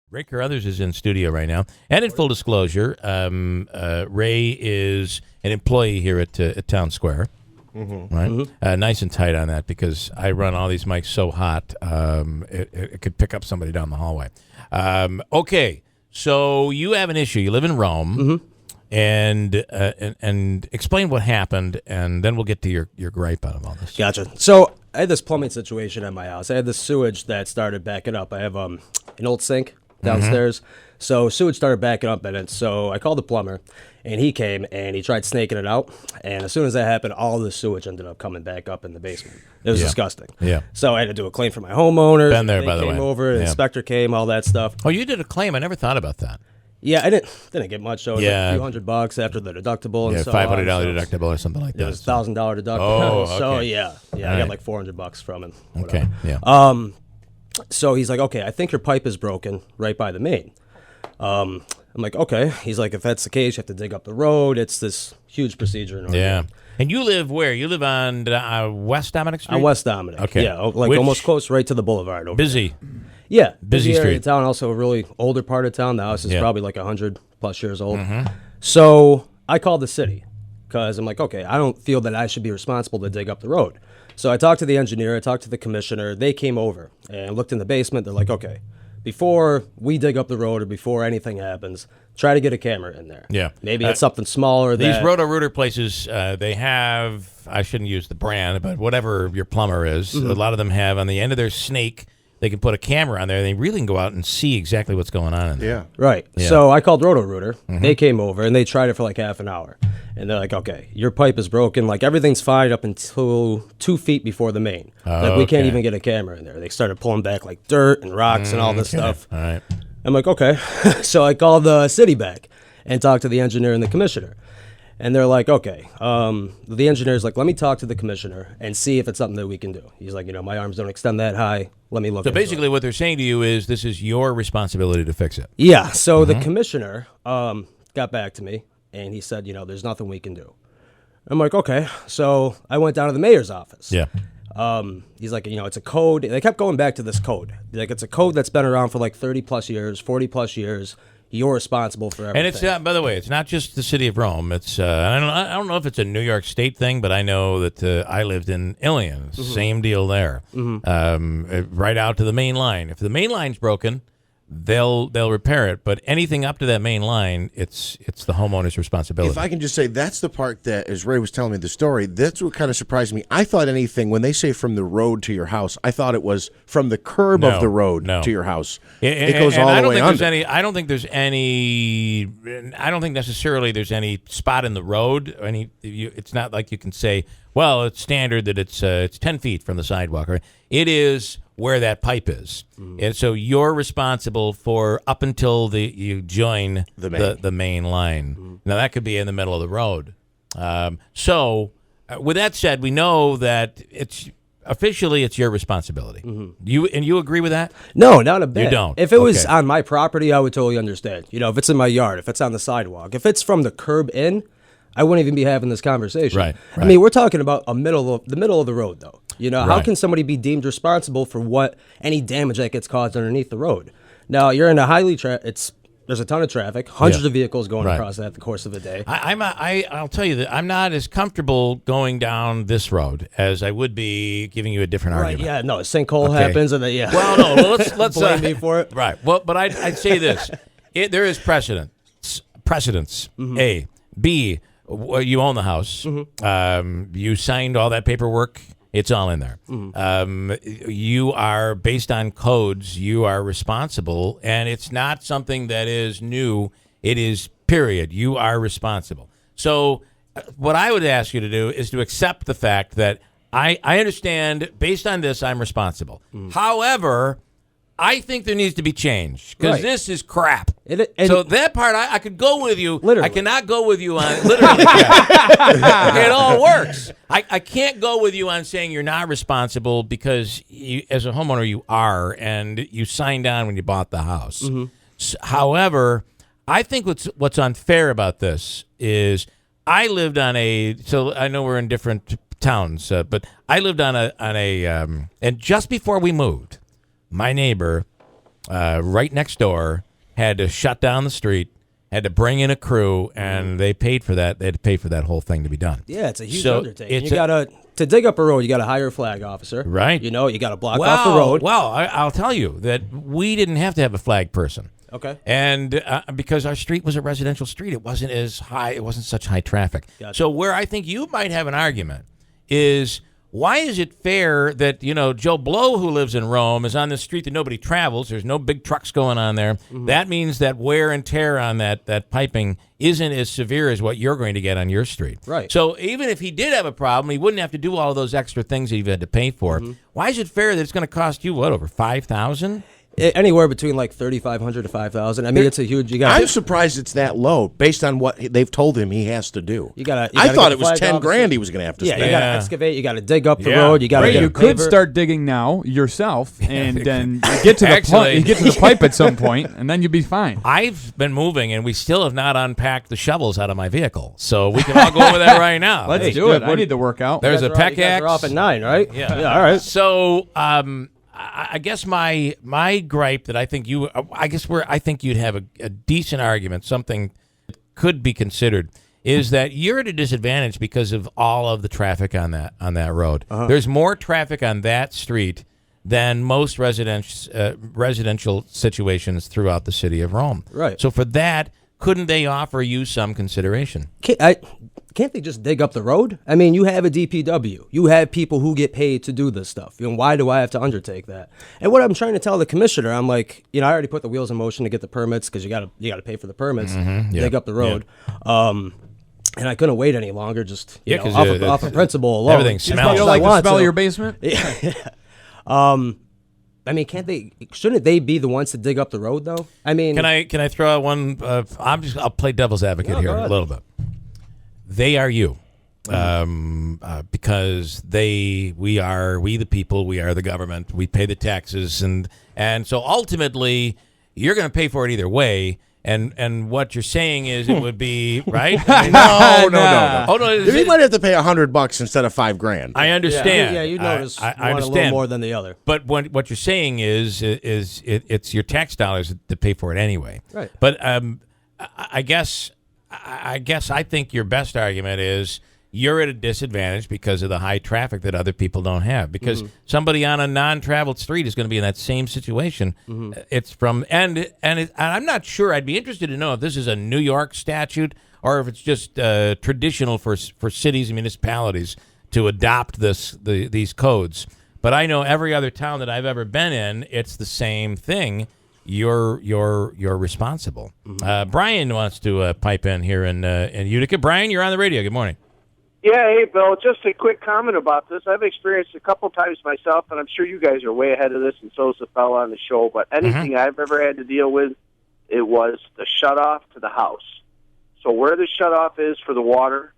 Ray Carruthers is in studio right now. And in full disclosure, Ray is an employee here at Town Square. Mm-hmm. Right? Mm-hmm. Nice and tight on that because I run all these mics so hot, it could pick up somebody down the hallway. Okay, so you have an issue. You live in Rome, and explain what happened, and then we'll get to your gripe out of all this. Gotcha. So I had this plumbing situation at my house. I had this sewage that started backing up. I have an old sink downstairs. So sewage started backing up in it. So I called the plumber, and he came, and he tried snaking it out. And as soon as that happened, all the sewage ended up coming back up in the basement. It was disgusting. Yeah. So I had to do a claim for my homeowners. Been there, by the way. Came over, the inspector came, all that stuff. Oh, you did a claim. I never thought about that. Yeah, I didn't get much. So it was like a few $100 after the deductible and so $500 deductible or something like that. It was $1,000 deductible. Oh, okay. So I got like $400 from him. Whatever. Okay, yeah. So he's like, okay, I think your pipe is broken right by the main. I'm like, okay. He's like, if that's the case, you have to dig up the road. It's this huge procedure. Yeah. And you live where? You live on West Dominic Street? On West Dominic. Okay. Yeah, like almost close right to the boulevard over busy. there. Yeah. Busy area street. of town, also a really older part of town. The house is probably like 100+ years old. So I called the city because I'm like, okay, I don't feel that I should be responsible to dig up the road. So I talked to the engineer, I talked to the commissioner. They came over and looked in the basement. They're like, okay, before we dig up the road or before anything happens, try to get a camera in there. Yeah. Maybe it's something smaller. These Roto-Rooter places, they have, I shouldn't use the brand, but whatever your plumber is, a lot of them have on the end of their snake, they can put a camera on there. They really can go out and see exactly what's going on in there. Yeah. Right. Yeah. So I called Roto-Rooter. They came over, and they tried it for like half an hour. And they're like, okay, your pipe is broken. Like, everything's fine up until 2 feet before the main. Like, we can't even get a camera in there. They started pulling back, like, dirt and rocks and all this stuff. All right. I'm like, okay. So I called the city back and talked to the engineer and the commissioner. And they're like, okay. The engineer's like, let me talk to the commissioner and see if it's something that we can do. He's like, my arms don't extend that high. Let me look So into basically it. what they're saying to you is this is your responsibility to fix it. Yeah. So the commissioner got back to me, and he said, there's nothing we can do. I'm like, okay. So I went down to the mayor's office. Yeah. He's like, it's a code. They kept going back to this code. Like, it's a code that's been around for like 30+ years, 40+ years. You're responsible for everything. And it's by the way, it's not just the city of Rome. It's I don't know if it's a New York State thing, but I know that I lived in Ilion. Same deal there. Right out to the main line. If the main line's broken, they'll repair it. But anything up to that main line, it's the homeowner's responsibility. If I can just say, that's the part that, as Ray was telling me the story, that's what kind of surprised me. I thought anything, when they say from the road to your house, I thought it was from the curb of the road to your house. It goes all the way under. I don't think necessarily there's any spot in the road. It's not like you can say, well, it's standard that it's 10 feet from the sidewalk. Right? It is where that pipe is. And so you're responsible for up until you join the main line. Now, that could be in the middle of the road. So with that said, we know that it's your responsibility. You agree with that? No, not a bit. You don't? If it was on my property, I would totally understand. If it's in my yard, if it's on the sidewalk, if it's from the curb in, I wouldn't even be having this conversation. Right. I mean, we're talking about the middle of the road, though. How can somebody be deemed responsible for any damage that gets caused underneath the road? Now, you're in a there's a ton of traffic, hundreds of vehicles going across that the course of the day. I'll tell you that I'm not as comfortable going down this road as I would be giving you a different argument. Yeah, no, a sinkhole happens, and then Well, no, let's blame me for it. Right. Well, but I'd say this: there is precedence. A, B. You own the house. You signed all that paperwork. It's all in there. You are, based on codes, you are responsible, and it's not something that is new. It is, period. You are responsible. So what I would ask you to do is to accept the fact that I understand, based on this, I'm responsible. However, I think there needs to be change because this is crap. So that part, I could go with you. Literally. I cannot go with you on literally. It all works. I can't go with you on saying you're not responsible because as a homeowner you are, and you signed on when you bought the house. However, I think what's unfair about this is I lived on so I know we're in different towns, but I lived on a and just before we moved, my neighbor right next door had to shut down the street, had to bring in a crew, and they paid for that. They had to pay for that whole thing to be done. Yeah, it's a huge undertaking. To dig up a road, you got to hire a flag officer. Right. You got to block off the road. Well, I'll tell you that we didn't have to have a flag person. Okay. And because our street was a residential street, it wasn't as high. It wasn't such high traffic. Gotcha. So where I think you might have an argument is, why is it fair that, Joe Blow, who lives in Rome, is on this street that nobody travels? There's no big trucks going on there. Mm-hmm. That means that wear and tear on that piping isn't as severe as what you're going to get on your street. Right. So even if he did have a problem, he wouldn't have to do all of those extra things that you've had to pay for. Mm-hmm. Why is it fair that it's going to cost you, over $5,000? Anywhere between like $3,500 to $5,000. I mean, it's a huge. I'm surprised it's that low based on what they've told him he has to do. I thought it was $10,000 he was going to have to spend. You got to excavate. You got to dig up the road. You got to. You could start digging now yourself, and then get to the pipe at some point, and then you'd be fine. I've been moving, and we still have not unpacked the shovels out of my vehicle, so we can all go over that right now. Let's do it. I need to work out. There's a peck axe. We're off at 9, right? Yeah. All right. So, I guess my gripe that I think I think you'd have a decent argument, something that could be considered, is that you're at a disadvantage because of all of the traffic on that road. Uh-huh. There's more traffic on that street than most residential situations throughout the city of Rome. Right. So for that, couldn't they offer you some consideration? Can't they just dig up the road? I mean, you have a DPW. You have people who get paid to do this stuff. Why do I have to undertake that? And what I'm trying to tell the commissioner, I'm like, I already put the wheels in motion to get the permits because you got to pay for the permits, dig up the road. Yeah. And I couldn't wait any longer. Just off of principle alone. Everything smells. You don't like the smell of your basement? Yeah. I mean, shouldn't they be the ones to dig up the road, though? I mean, can I throw out one? I'll play devil's advocate here a little bit. They are you, because we the people, we are the government, we pay the taxes, and so ultimately you're going to pay for it either way. And what you're saying is it would be right. No. Oh no, you might have to pay $100 instead of $5,000. I understand. Yeah, you notice I one understand. a little more than the other. But what you're saying is it's your tax dollars that pay for it anyway. Right. But I guess I think your best argument is you're at a disadvantage because of the high traffic that other people don't have. Because somebody on a non-traveled street is going to be in that same situation. Mm-hmm. It's from and I'm not sure. I'd be interested to know if this is a New York statute or if it's just traditional for cities and municipalities to adopt these codes. But I know every other town that I've ever been in, it's the same thing. You're responsible. Mm-hmm. Brian wants to pipe in here in Utica. Brian, you're on the radio. Good morning. Yeah, hey, Bill, just a quick comment about this. I've experienced a couple times myself, and I'm sure you guys are way ahead of this, and so is the fella on the show, but anything I've ever had to deal with, it was the shutoff to the house. So where the shutoff is for the water,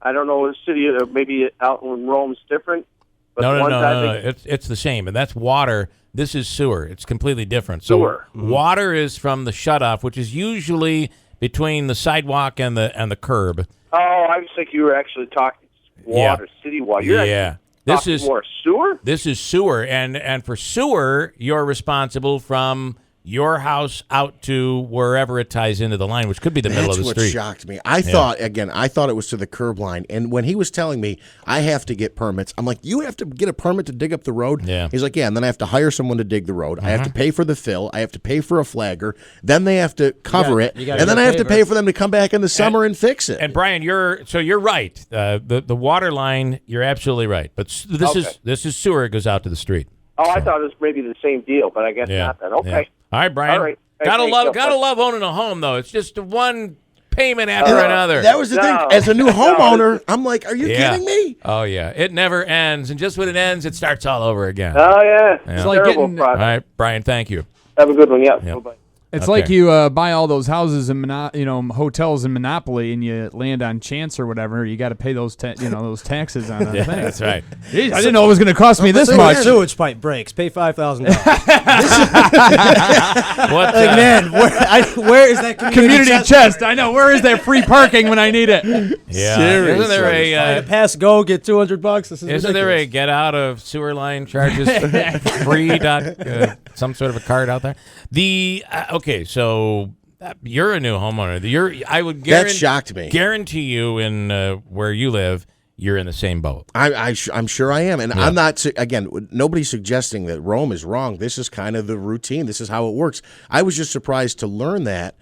I don't know, the city, or maybe out in Rome's different. But No. It's the same, and that's water. This is sewer. It's completely different. So sewer. Water is from the shutoff, which is usually between the sidewalk and the curb. Oh, I was thinking you were actually talking water, city water. You're this is more sewer? This is sewer, and for sewer, you're responsible from your house out to wherever it ties into the line, which could be the middle of the street. That's what shocked me. I thought it was to the curb line. And when he was telling me I have to get permits, I'm like, you have to get a permit to dig up the road? Yeah. He's like, yeah, and then I have to hire someone to dig the road. I have to pay for the fill. I have to pay for a flagger. Then they have to cover it. And then I have to pay for them to come back in the summer and fix it. And Brian, you're right. The water line, you're absolutely right. But this is sewer. It goes out to the street. Oh, I thought it was maybe the same deal, but I guess not then. Okay. Yeah. All right, Brian. All right. Gotta love owning a home, though. It's just one payment after another. That was the thing. As a new homeowner, I'm like, are you kidding me? Oh, yeah. It never ends. And just when it ends, it starts all over again. Oh, yeah. It's like getting... All right, Brian, thank you. Have a good one. Yeah. Bye-bye. It's like you buy all those houses and hotels in Monopoly, and you land on chance or whatever. You got to pay those those taxes on that thing. That's right. Jeez, I didn't know it was going to cost me this much. Sewage pipe breaks. Pay $5,000. Man, where is that community chest? I know. Where is that free parking when I need it? Yeah. Seriously. Isn't there a pass go get $200? This is Isn't there a get out of sewer line charges free some sort of a card out there? Okay, so you're a new homeowner. I would that shocked me. Guarantee you in where you live, you're in the same boat. I'm sure I am, and I'm not. Again, nobody's suggesting that Rome is wrong. This is kind of the routine. This is how it works. I was just surprised to learn that,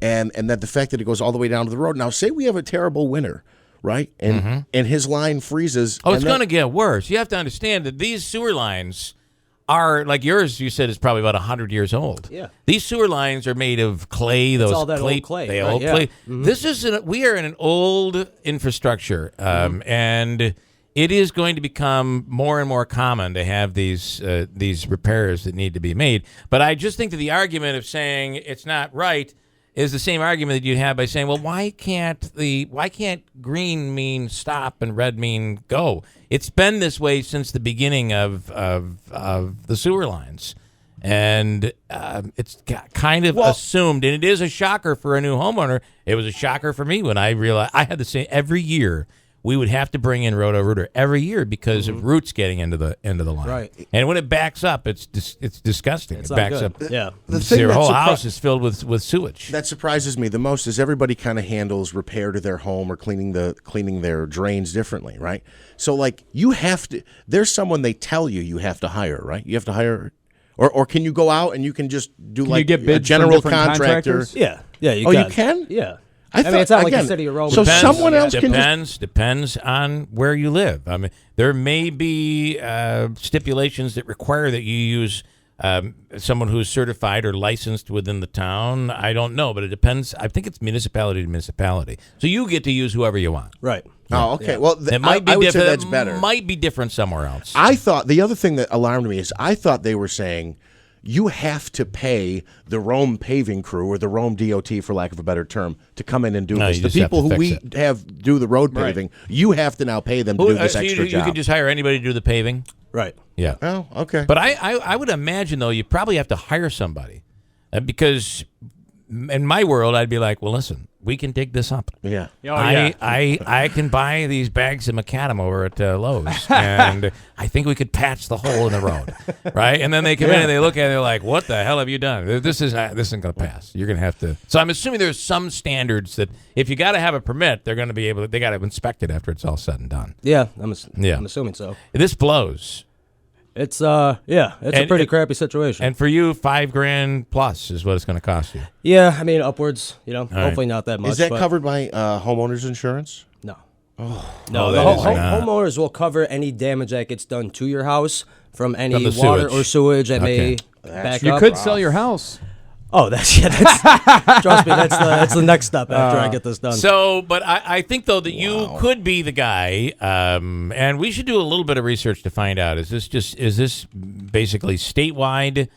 and that the fact that it goes all the way down to the road. Now, say we have a terrible winter, right? And his line freezes. Oh, it's going to get worse. You have to understand that these sewer lines are, like yours, you said, is probably about 100 years old. Yeah. These sewer lines are made of clay. Those all that clay, old clay. They Right, old yeah. clay. Mm-hmm. This is we are in an old infrastructure, and it is going to become more and more common to have these repairs that need to be made. But I just think that the argument of saying it's not right is the same argument that you'd have by saying, well, why can't green mean stop and red mean go? It's been this way since the beginning of the sewer lines, and it's kind of assumed. And it is a shocker for a new homeowner. It was a shocker for me when I realized I had the same every year. We would have to bring in Roto-Rooter every year because of roots getting into the line. Right. And when it backs up, it's disgusting. It backs good. up. Yeah. Your whole house is filled with sewage. That surprises me the most is everybody kind of handles repair to their home or cleaning their drains differently, right? So like you have to. There's someone they tell you have to hire, right? You have to hire. Or can you go out and you can just do you get a bids general from different contractor? contractors? Yeah. You can? Yeah. I mean, it's not like again, the city of Rome. So someone else can depends on where you live. I mean, there may be stipulations that require that you use someone who's certified or licensed within the town. I don't know, but it depends. I think it's municipality to municipality. So you get to use whoever you want. Right. Oh, okay. Yeah. Well, it might be I would different. say that's better. It might be different somewhere else. I thought the other thing that alarmed me is I thought they were saying you have to pay the Rome paving crew or the Rome DOT, for lack of a better term, to come in and do this. The people who we do the road paving, you have to now pay them to do this extra job. You can just hire anybody to do the paving? Right. Yeah. Oh, okay. But I would imagine, though, you probably have to hire somebody because in my world, I'd be like, well, listen, we can dig this up. Yeah. I can buy these bags of macadam over at Lowe's, and I think we could patch the hole in the road, right? And then they come in and they look at it, and they're like, what the hell have you done? This isn't going to pass. You're going to have to. So I'm assuming there's some standards that if you got to have a permit, they're going to be able to, they got to inspect it after it's all said and done. Yeah, I'm assuming so. This blows. It's a pretty crappy situation. And for you, $5,000 plus is what it's going to cost you. Yeah, I mean upwards. Hopefully not that much. Is that covered by homeowners insurance? No. No, the homeowners will cover any damage that gets done to your house from any water sewage. or sewage that may back up. You could sell your house. Oh, that's trust me, that's the next step after I get this done. So, but I think though that you could be the guy, and we should do a little bit of research to find out. Is this basically statewide?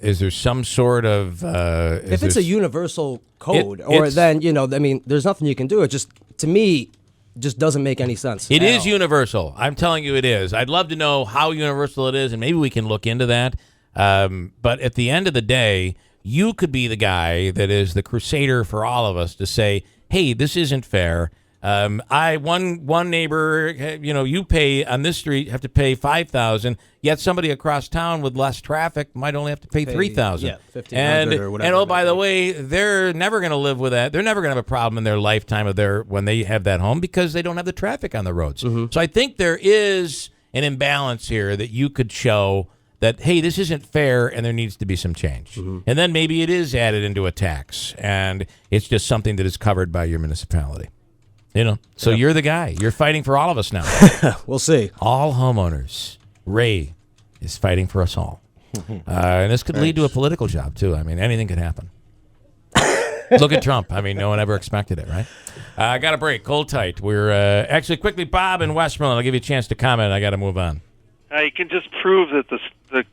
Is there some sort of if it's a universal code, then there's nothing you can do. It just to me just doesn't make any sense. It is universal. I'm telling you, it is. I'd love to know how universal it is, and maybe we can look into that. But at the end of the day, you could be the guy that is the crusader for all of us to say, hey, this isn't fair. One neighbor, you pay on this street, have to pay $5,000, yet somebody across town with less traffic might only have to pay $3,000. Yeah, $1,500 or whatever. And oh, by the way, they're never going to live with that. They're never going to have a problem in their lifetime when they have that home because they don't have the traffic on the roads. Mm-hmm. So I think there is an imbalance here that you could show that, hey, this isn't fair and there needs to be some change. Mm-hmm. And then maybe it is added into a tax and it's just something that is covered by your municipality. So you're the guy. You're fighting for all of us now. We'll see. All homeowners. Ray is fighting for us all. And this could lead to a political job, too. I mean, anything could happen. Look at Trump. I mean, no one ever expected it, right? I got a break. Hold tight. We're actually quickly, Bob in Westmoreland. I'll give you a chance to comment. I got to move on. You can just prove that the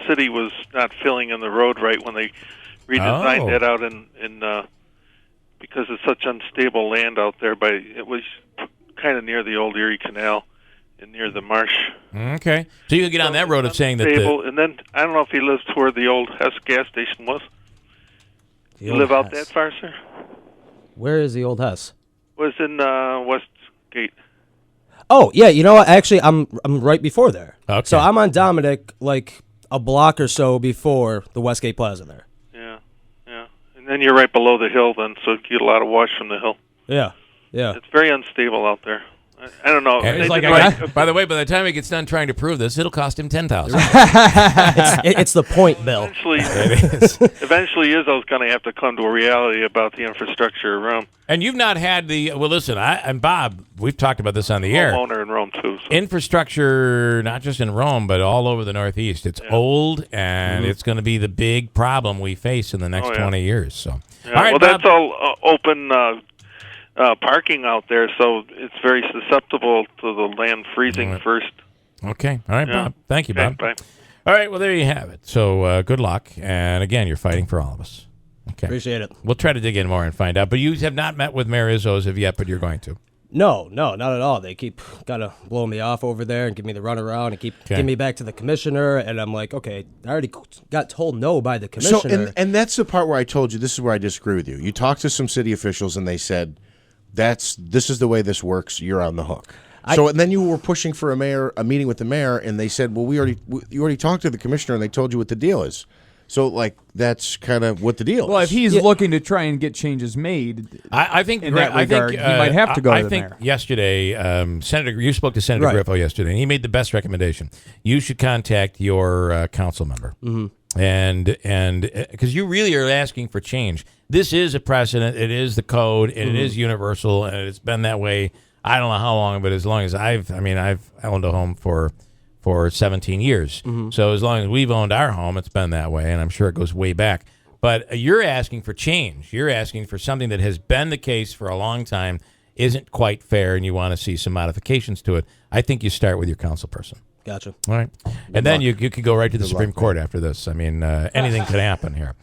city was not filling in the road right when they redesigned that out in because it's such unstable land out there. It was kind of near the old Erie Canal and near the marsh. Okay, so you can get on that road of saying that. And then I don't know if he lives to where the old Hess gas station was. You live out that far, sir? Where is the old Hess? Was in Westgate. Oh yeah, you know what? Actually, I'm right before there. Okay. So I'm on Dominic, like a block or so before the Westgate Plaza there. Yeah. And then you're right below the hill, then, so you get a lot of wash from the hill. Yeah. It's very unstable out there. I don't know. By the way, by the time he gets done trying to prove this, it'll cost him $10,000. It's the point, Bill. Eventually, Izzo's going to have to come to a reality about the infrastructure of Rome. And you've not had listen, and Bob, we've talked about this on the air. Homeowner in Rome, too. So. Infrastructure, not just in Rome, but all over the Northeast. It's old, and it's going to be the big problem we face in the next 20 years. So, all right, well, Bob. that's all open parking out there, so it's very susceptible to the land freezing first. Okay. All right, Bob. Thank you, Bob. Bye. All right, well, there you have it. So good luck. And, again, you're fighting for all of us. Okay. Appreciate it. We'll try to dig in more and find out. But you have not met with Mayor Izzo as of yet, but you're going to. No, not at all. They keep kind of blowing me off over there and give me the runaround and keep getting me back to the commissioner. And I'm like, okay, I already got told no by the commissioner. So, and that's the part where I told you, this is where I disagree with you. You talked to some city officials, and they said, this is the way this works. You're on the hook. And then you were pushing for a meeting with the mayor, and they said, well, you already talked to the commissioner, and they told you what the deal is. So, that's kind of what the deal is. Well, if he's looking to try and get changes made, I think in that regard, he might have to go to the mayor. I think yesterday, you spoke to Senator Griffo yesterday, and he made the best recommendation. You should contact your council member. Mm-hmm. And because you really are asking for change. This is a precedent. It is the code, and it is universal, and it's been that way. I don't know how long, but as long as I've owned a home for 17 years. Mm-hmm. So as long as we've owned our home, it's been that way, and I'm sure it goes way back. But you're asking for change. You're asking for something that has been the case for a long time, isn't quite fair, and you want to see some modifications to it. I think you start with your council person. Gotcha. All right. And then you could go right to the Supreme Court after this. I mean, anything could happen here.